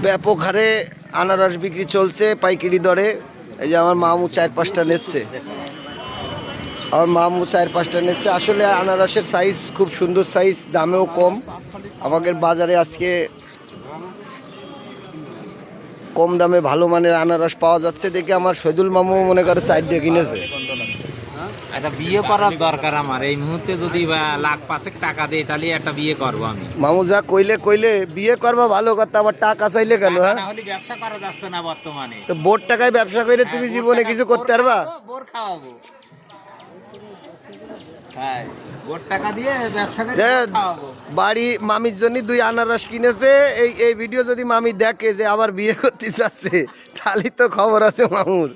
ব্যাপক হারে আনারস বিক্রি চলছে পাইকারি দরে। এই যে আমার মামু 4-5টা নিচ্ছে, আসলে আনারসের সাইজ খুব সুন্দর সাইজ, দামেও কম। আমাদের বাজারে আজকে কম দামে ভালো মানের আনারস পাওয়া যাচ্ছে দেখে আমার শহীদুল মামু মনে করে 4টা কিনেছে। একটা বিয়ে করার দরকার আমার এই মুহূর্তে, যদি লাখ 5 টাকা দেয় তাহলে একটা বিয়ে করবো আমি। মামু যা কইলে বিয়ে করবা ভালো কথা, আবার টাকা চাইলে কেন? হ্যাঁ, না হলে ব্যবসা করা যাচ্ছে না বর্তমানে। তো বোর টাকায় ব্যবসা করে তুমি জীবনে কিছু করতে পারবা? বোর খাওয়াবো, হ্যাঁ বোর টাকা দিয়ে ব্যবসা করে খাওয়াবো। বাড়ি মামির জন্য 2 আনারস কিনেছে। এই ভিডিও যদি মামি দেখে যে আবার বিয়ে করতে যাচ্ছে, তাহলে তো খবর আছে মামুর।